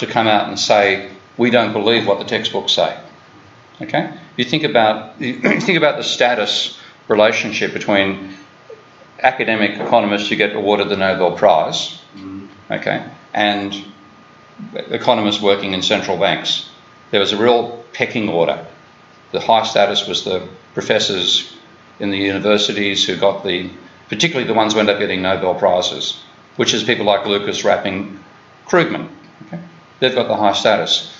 to come out and say, we don't believe what the textbooks say. Okay? You think about the status relationship between academic economists who get awarded the Nobel Prize, okay, and economists working in central banks. There was a real pecking order. The high status was the professors in the universities who got particularly the ones who end up getting Nobel Prizes, which is people like Lucas, Rapping, Krugman. Okay? They've got the high status.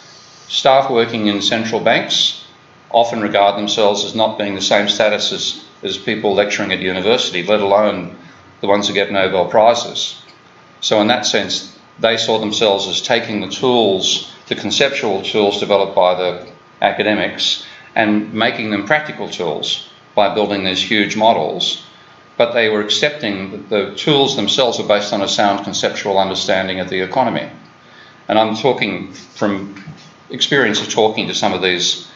Staff working in central banks often regard themselves as not being the same status as people lecturing at university, let alone the ones who get Nobel Prizes. So in that sense, they saw themselves as taking the tools, the conceptual tools developed by the academics, and making them practical tools by building these huge models. But they were accepting that the tools themselves were based on a sound conceptual understanding of the economy. And I'm talking from experience of talking to some of these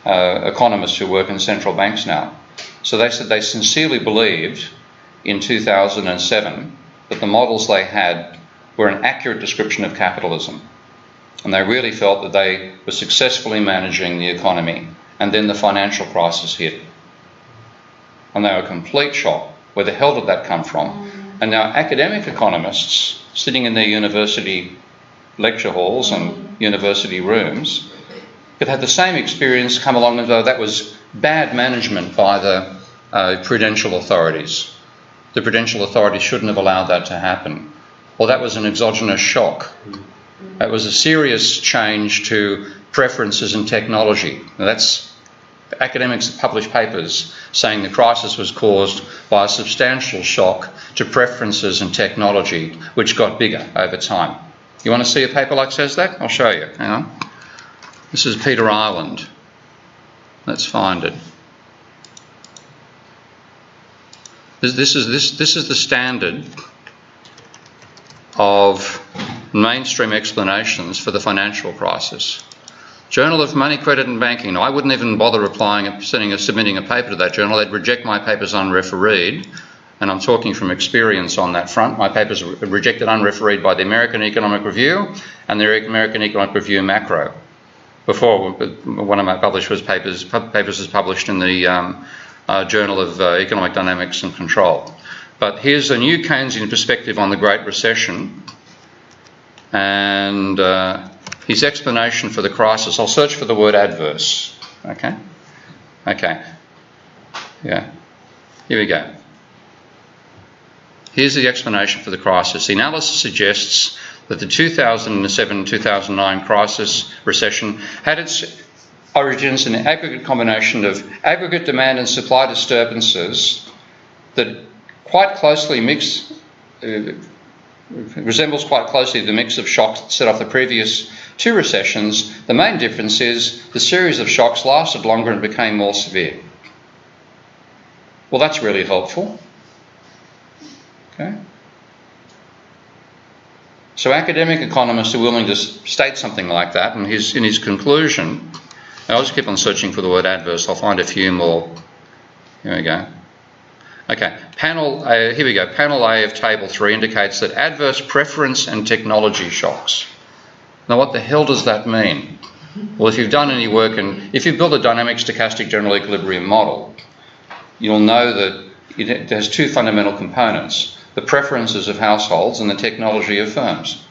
economists who work in central banks now. So they said they sincerely believed in 2007 that the models they had were an accurate description of capitalism. And they really felt that they were successfully managing the economy. And then the financial crisis hit. And they were a complete shock. Where the hell did that come from? And now academic economists sitting in their university lecture halls and university rooms could have the same experience come along as though that was bad management by the prudential authorities. The prudential authorities shouldn't have allowed that to happen. Or that was an exogenous shock. That was a serious change to preferences in technology. Now that's academics that publish papers saying the crisis was caused by a substantial shock to preferences in technology, which got bigger over time. You want to see a paper like says that? I'll show you. Hang on. This is Peter Ireland. Let's find it. This is the standard of mainstream explanations for the financial crisis. Journal of Money, Credit and Banking. Now, I wouldn't even bother replying and submitting a paper to that journal. They'd reject my papers unrefereed, and I'm talking from experience on that front. My papers are rejected unrefereed by the American Economic Review and the American Economic Review Macro. Before, one of my papers was published in the Journal of Economic Dynamics and Control. But here's a new Keynesian perspective on the Great Recession, and his explanation for the crisis. I'll search for the word adverse. Okay? Okay. Yeah. Here we go. Here's the explanation for the crisis. The analysis suggests that the 2007-2009 crisis recession had its origins in an aggregate combination of aggregate demand and supply disturbances that quite closely resembles quite closely the mix of shocks that set off the previous two recessions. The main difference is the series of shocks lasted longer and became more severe. Well, that's really helpful. Okay. So academic economists are willing to state something like that, and in his conclusion, I'll just keep on searching for the word adverse. I'll find a few more. Here we go. Okay, here we go. Panel A of Table 3 indicates that adverse preference and technology shocks. Now, what the hell does that mean? Well, if you've done any work and if you build a dynamic stochastic general equilibrium model, you'll know that it has two fundamental components: the preferences of households and the technology of firms.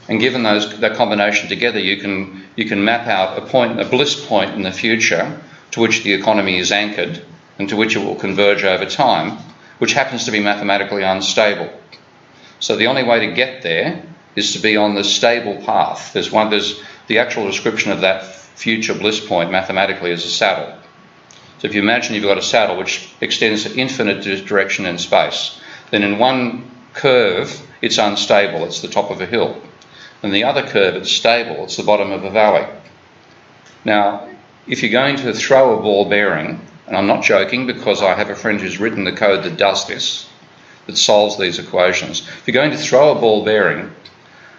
And given that combination together, you can map out a bliss point in the future to which the economy is anchored and to which it will converge over time, which happens to be mathematically unstable. So the only way to get there is to be on the stable path. There's the actual description of that future bliss point mathematically as a saddle. So if you imagine you've got a saddle which extends to infinite direction in space, then in one curve it's unstable, it's the top of a hill. In the other curve it's stable, it's the bottom of a valley. Now, if you're going to throw a ball bearing, and I'm not joking because I have a friend who's written the code that does this, that solves these equations. If you're going to throw a ball bearing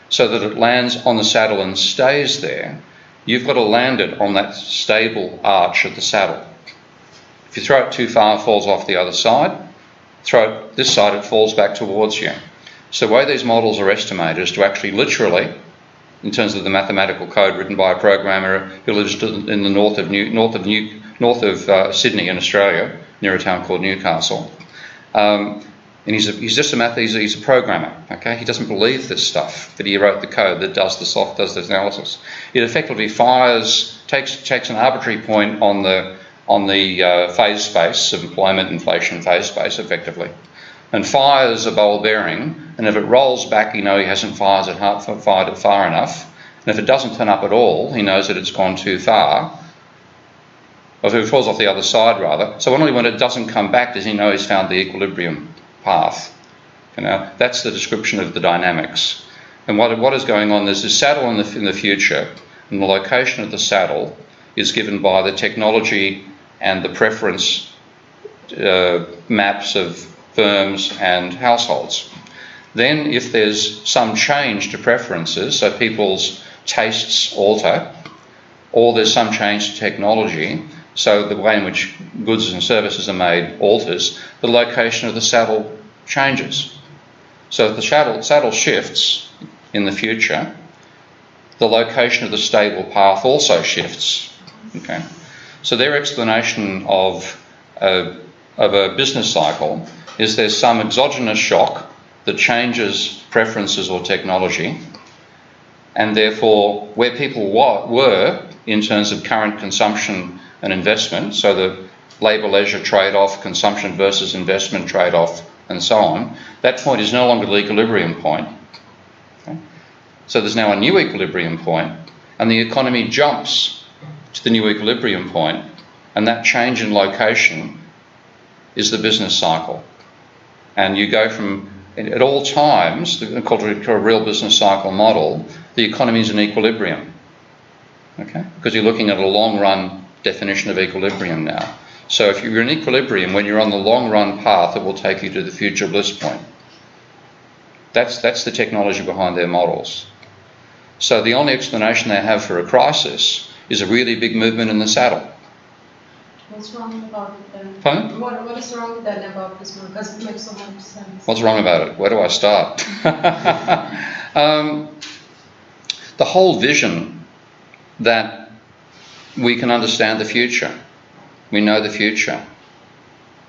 so that it lands on the saddle and stays there, you've got to land it on that stable arch of the saddle. If you throw it too far, it falls off the other side. Throw it this side, it falls back towards you. So the way these models are estimated is to actually literally in terms of the mathematical code written by a programmer who lives in the north of Sydney in Australia, near a town called Newcastle. And he's just he's a programmer. Okay, he doesn't believe this stuff, but he wrote the code that does the analysis. It effectively takes an arbitrary point on the phase space of employment, inflation phase space, effectively, and fires a ball bearing. And if it rolls back, he hasn't fired it far enough. And if it doesn't turn up at all, he knows that it's gone too far. Or if it falls off the other side, rather. So only when it doesn't come back does he know he's found the equilibrium path. That's the description of the dynamics. And what is going on, there's this saddle in the future, and the location of the saddle is given by the technology and the preference maps of firms and households. Then if there's some change to preferences, so people's tastes alter, or there's some change to technology, so the way in which goods and services are made alters, the location of the saddle changes. So if the saddle shifts in the future, the location of the stable path also shifts. Okay? So their explanation of a business cycle is there's some exogenous shock that changes preferences or technology, and therefore where people were in terms of current consumption and investment, so the labour-leisure trade-off, consumption versus investment trade-off, and so on, that point is no longer the equilibrium point. Okay? So there's now a new equilibrium point, and the economy jumps to the new equilibrium point, and that change in location is the business cycle. And you go from, at all times, called a real business cycle model, the economy is in equilibrium. Okay? Because you're looking at a long-run definition of equilibrium now. So if you're in equilibrium, when you're on the long-run path, it will take you to the future bliss point. That's the technology behind their models. So the only explanation they have for a crisis is a really big movement in the saddle. What's wrong about it then? Pardon? What is wrong then about this one? Because it makes so much sense. What's wrong about it? Where do I start? The whole vision that we can understand the future. We know the future.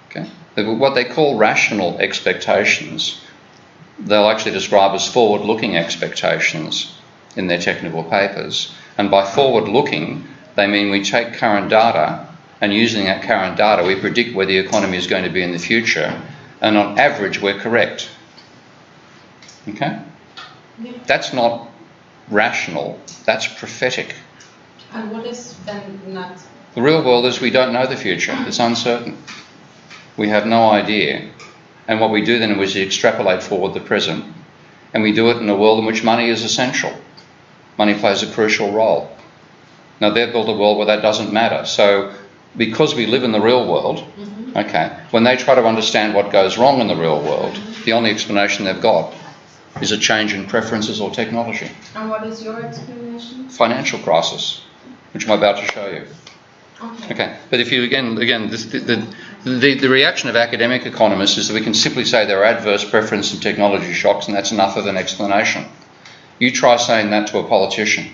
Okay? What they call rational expectations, they'll actually describe as forward-looking expectations in their technical papers. And by forward-looking, they mean we take current data, and using that current data, we predict where the economy is going to be in the future, and on average, we're correct. Okay? Yeah. That's not rational, that's prophetic. And what is then not? The real world is we don't know the future. It's uncertain. We have no idea. And what we do then is we extrapolate forward the present. And we do it in a world in which money is essential. Money plays a crucial role. Now, they've built a world where that doesn't matter. So, because we live in the real world, okay, when they try to understand what goes wrong in the real world, the only explanation they've got is a change in preferences or technology. And what is your explanation? Financial crisis, which I'm about to show you. Okay. But if you the reaction of academic economists is that we can simply say there are adverse preference and technology shocks, and that's enough of an explanation. You try saying that to a politician.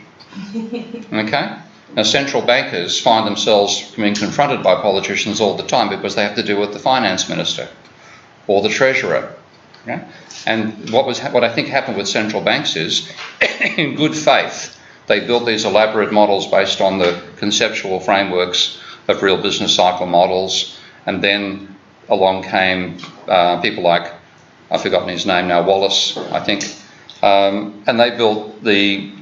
Okay? Now, central bankers find themselves being confronted by politicians all the time because they have to deal with the finance minister or the treasurer. Okay? And what I think happened with central banks is, in good faith, they built these elaborate models based on the conceptual frameworks of real business cycle models, and then along came people like, I've forgotten his name now, Wallace, I think, and they built the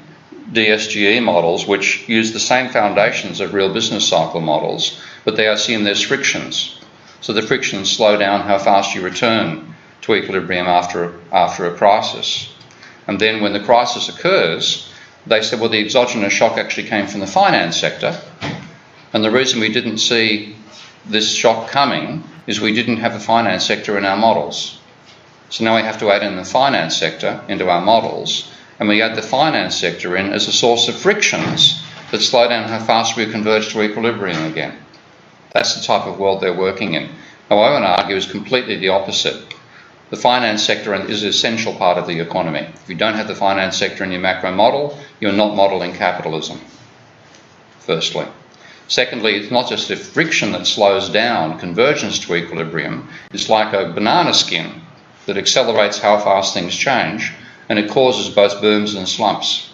DSGE models, which use the same foundations of real business cycle models, but they assume there's frictions. So the frictions slow down how fast you return to equilibrium after a crisis. And then when the crisis occurs, they said, well, the exogenous shock actually came from the finance sector. And the reason we didn't see this shock coming is we didn't have a finance sector in our models. So now we have to add in the finance sector into our models, and we add the finance sector in as a source of frictions that slow down how fast we converge to equilibrium again. That's the type of world they're working in. Now, what I want to argue is completely the opposite. the finance sector is an essential part of the economy. If you don't have the finance sector in your macro model, you're not modelling capitalism, firstly. Secondly, it's not just a friction that slows down convergence to equilibrium. It's like a banana skin that accelerates how fast things change, and it causes both booms and slumps.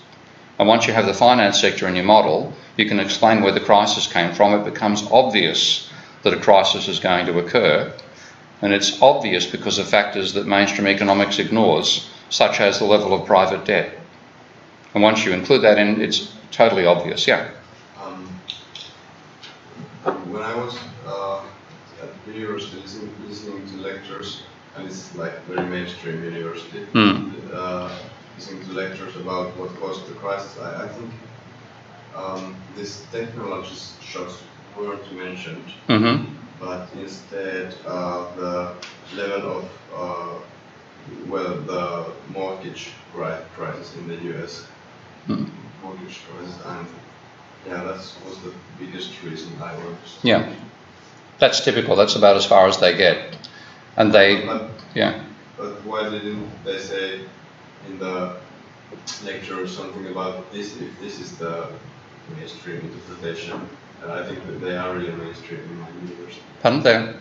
And once you have the finance sector in your model, you can explain where the crisis came from. It becomes obvious that a crisis is going to occur. And it's obvious because of factors that mainstream economics ignores, such as the level of private debt. And once you include that in, it's totally obvious. Yeah? When I was at university listening to lectures, and it's like very mainstream university, listening to lectures about what caused the crisis, I think these technology shocks weren't mentioned, but instead the level of, the mortgage crisis in the US, mortgage crisis, and yeah, that was the biggest reason I was. Yeah, that's typical. That's about as far as they get. And they, But why didn't they say in the lecture something about this, if this is the mainstream interpretation? And I think that they are really mainstream in my university. Pardon there?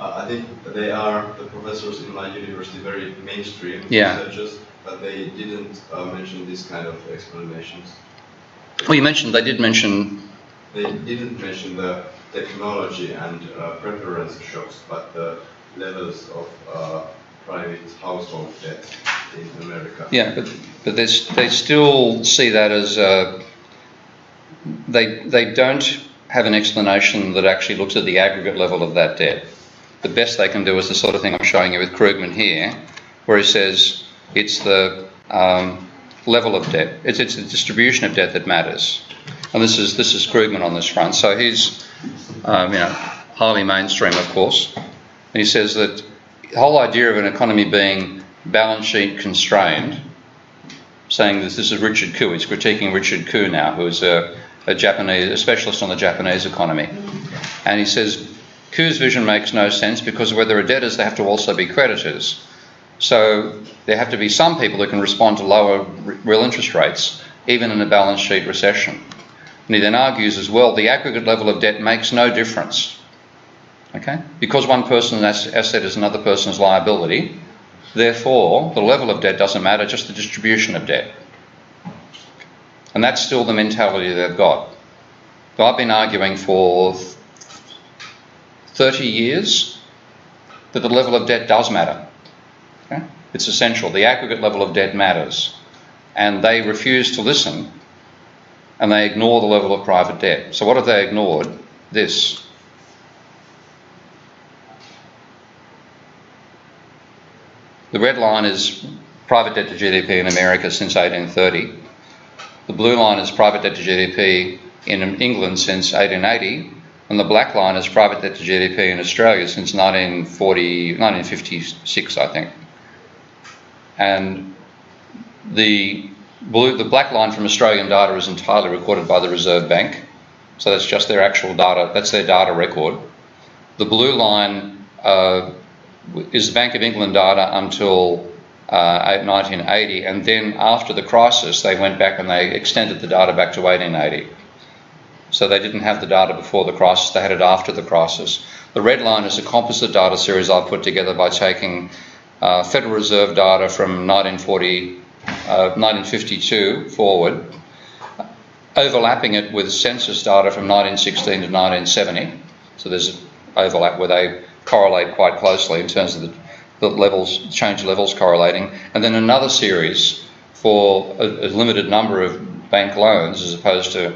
I think they are, the professors in my university, very mainstream researchers, but they didn't mention this kind of explanations. Well, they did mention... They didn't mention the technology and preference shocks, but the levels of private household debt in America. Yeah, but they still see that as... They don't have an explanation that actually looks at the aggregate level of that debt. The best they can do is the sort of thing I'm showing you with Krugman here, where he says it's the level of debt. It's the distribution of debt that matters. And this is Krugman on this front. So he's highly mainstream, of course. And he says that the whole idea of an economy being balance sheet constrained, saying this is Richard Koo. He's critiquing Richard Koo now, who's a specialist on the Japanese economy. And he says Koo's vision makes no sense because where there are debtors, there have to also be creditors. So there have to be some people who can respond to lower real interest rates, even in a balance sheet recession. And he then argues as well, the aggregate level of debt makes no difference. Okay? Because one person's asset is another person's liability, therefore the level of debt doesn't matter, just the distribution of debt. And that's still the mentality they've got. So I've been arguing for 30 years that the level of debt does matter. Okay? It's essential. The aggregate level of debt matters. And they refuse to listen, and they ignore the level of private debt. So what have they ignored? This. The red line is private debt to GDP in America since 1830. The blue line is private debt to GDP in England since 1880, and the black line is private debt to GDP in Australia since 1956, I think. And the black line from Australian data is entirely recorded by the Reserve Bank, so that's just their actual data, that's their data record. The blue line is the Bank of England data until 1980, and then after the crisis they went back and they extended the data back to 1880. So they didn't have the data before the crisis, they had it after the crisis. The red line is a composite data series I've put together by taking Federal Reserve data from 1952 forward, overlapping it with census data from 1916 to 1970. So there's overlap where they correlate quite closely in terms of the levels, change levels correlating, and then another series for a limited number of bank loans as opposed to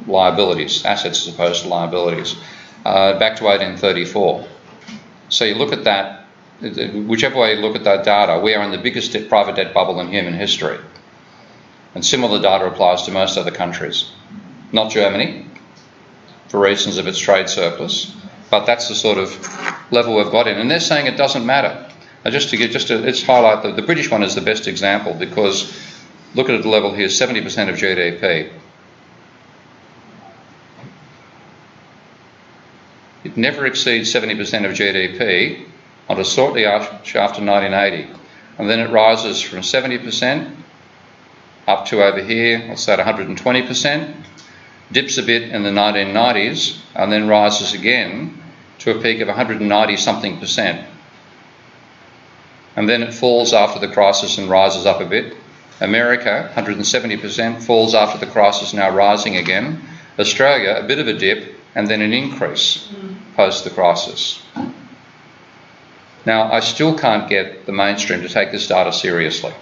liabilities, assets as opposed to liabilities, back to 1834. So you look at that, whichever way you look at that data, we are in the biggest private debt bubble in human history. And similar data applies to most other countries. Not Germany, for reasons of its trade surplus, but that's the sort of level we've got in. And they're saying it doesn't matter. Now let's highlight the British one is the best example, because look at the level here, 70% of GDP. It never exceeds 70% of GDP until shortly after 1980. And then it rises from 70% up to over here, let's say 120%, dips a bit in the 1990s, and then rises again to a peak of 190 something percent. And then it falls after the crisis and rises up a bit. America, 170%, falls after the crisis, now rising again. Australia, a bit of a dip, and then an increase post the crisis. Now, I still can't get the mainstream to take this data seriously.